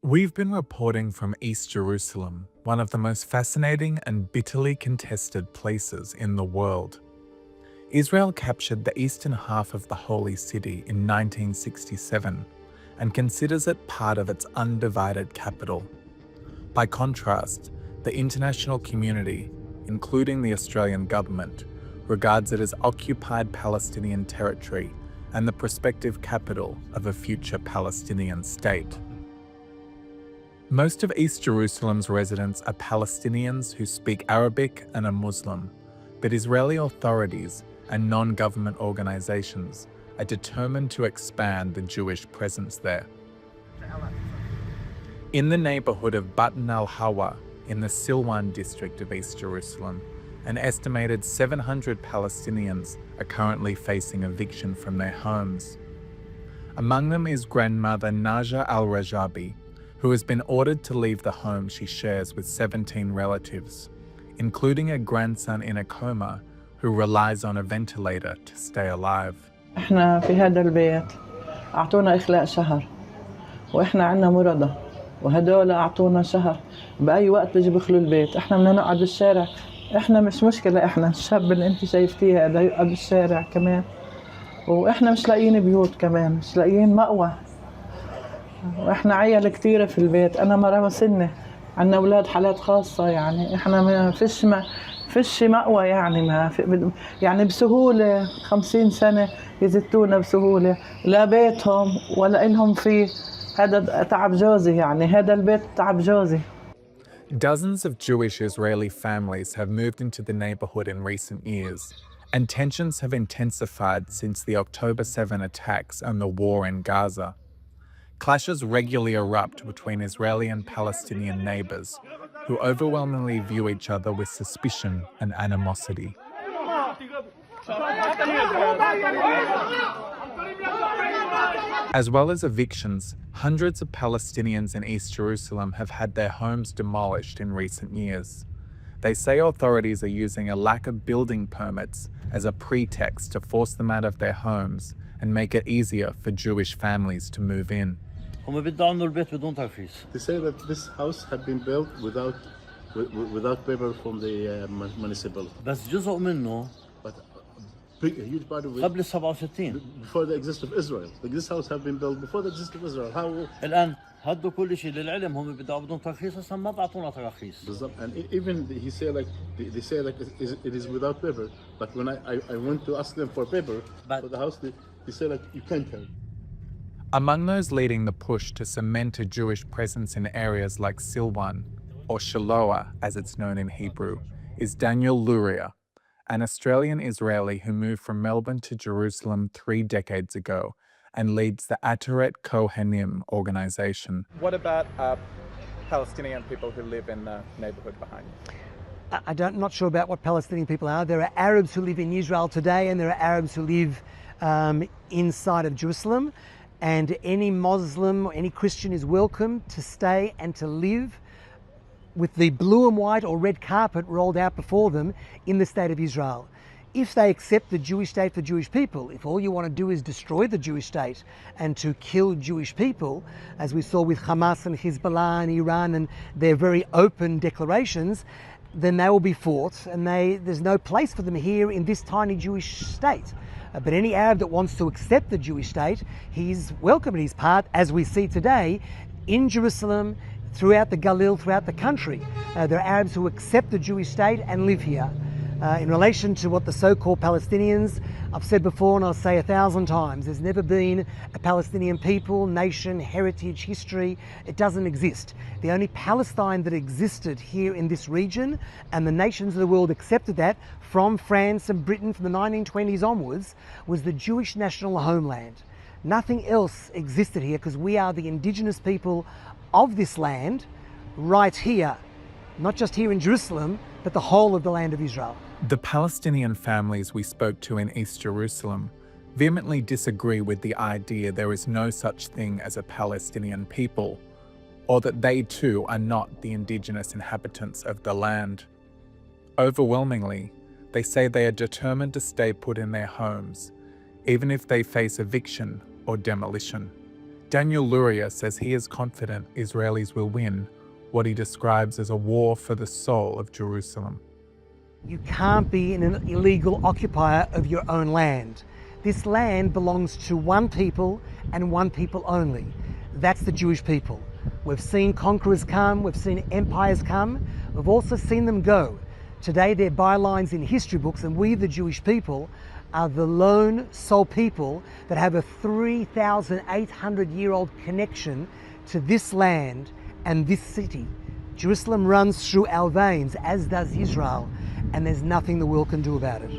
We've been reporting from East Jerusalem, one of the most fascinating and bitterly contested places in the world. Israel captured the eastern half of the Holy City in 1967 and considers it part of its undivided capital. By contrast, the international community, including the Australian government, regards it as occupied Palestinian territory and the prospective capital of a future Palestinian state. Most of East Jerusalem's residents are Palestinians who speak Arabic and are Muslim, but Israeli authorities and non-government organizations are determined to expand the Jewish presence there. In the neighborhood of al-Hawa, in the Silwan district of East Jerusalem, an estimated 700 Palestinians are currently facing eviction from their homes. Among them is grandmother Naja al-Rajabi, who has been ordered to leave the home she shares with 17 relatives, including a grandson in a coma who relies on a ventilator to stay alive. احنا في هذا البيت اعطونا اخلاء شهر واحنا عندنا مرضى وهدول اعطونا شهر باي وقت بيجي بيخلوا البيت احنا بدنا نقعد بالشارع احنا مش مشكله احنا الشاب اللي انت شايفتيه هذا يقعد بالشارع كمان واحنا مش لاقيين بيوت كمان مش لاقيين مأوى واحنا عيال كثيره في البيت انا مرة مسنه عندنا اولاد حالات خاصه يعني احنا ما فيش مأوى يعني ما في يعني بسهوله 50 سنه يزتونا بسهوله لا بيتهم ولا إلهم فيه هذا تعب جوزي يعني هذا البيت تعب جوزي. Dozens of Jewish Israeli families have moved into the neighborhood in recent years, and tensions have intensified since the October 7 attacks and the war in Gaza. Clashes regularly erupt between Israeli and Palestinian neighbors, who overwhelmingly view each other with suspicion and animosity. As well as evictions, hundreds of Palestinians in East Jerusalem have had their homes demolished in recent years. They say authorities are using a lack of building permits as a pretext to force them out of their homes and make it easier for Jewish families to move in. They say that this house had been built without paper from the municipality. بس جزء منه But a huge part of it قبل 67 before the existence of Israel. Like this house had been built before the existence of Israel. How? الآن هدوا كل شيء للعلم هم بدون ترخيص اصلا ما بعطونا تراخيص. And even he say like they say like it is without paper. But when I went to ask them for paper for the house, they say like you can't have. Among those leading the push to cement a Jewish presence in areas like Silwan, or Shiloah as it's known in Hebrew, is Daniel Luria, an Australian Israeli who moved from Melbourne to Jerusalem 3 decades ago and leads the Ataret Kohanim organization. What about Palestinian people who live in the neighborhood behind you? I'm not sure about what Palestinian people are. There are Arabs who live in Israel today and there are Arabs who live inside of Jerusalem. And any Muslim or any Christian is welcome to stay and to live with the blue and white or red carpet rolled out before them in the state of Israel. If they accept the Jewish state for Jewish people, if all you want to do is destroy the Jewish state and to kill Jewish people, as we saw with Hamas and Hezbollah and Iran and their very open declarations, then they will be fought and there's no place for them here in this tiny Jewish state. But any Arab that wants to accept the Jewish state, he's welcome and he's part, as we see today, in Jerusalem, throughout the Galil, throughout the country. There are Arabs who accept the Jewish state and live here. In relation to what the so-called Palestinians, I've said before and I'll say 1,000 times, there's never been a Palestinian people, nation, heritage, history. It doesn't exist. The only Palestine that existed here in this region, and the nations of the world accepted that from France and Britain from the 1920s onwards, was the Jewish national homeland. Nothing else existed here because we are the indigenous people of this land right here, not just here in Jerusalem, but the whole of the land of Israel. The Palestinian families we spoke to in East Jerusalem vehemently disagree with the idea there is no such thing as a Palestinian people, or that they too are not the indigenous inhabitants of the land. Overwhelmingly, they say they are determined to stay put in their homes, even if they face eviction or demolition. Daniel Luria says he is confident Israelis will win what he describes as a war for the soul of Jerusalem. You can't be an illegal occupier of your own land. This land belongs to one people and one people only. That's the Jewish people. We've seen conquerors come, we've seen empires come, we've also seen them go. Today they're bylines in history books, and we, the Jewish people, are the lone sole people that have a 3,800-year-old connection to this land and this city. Jerusalem runs through our veins, as does Israel, and there's nothing the world can do about it.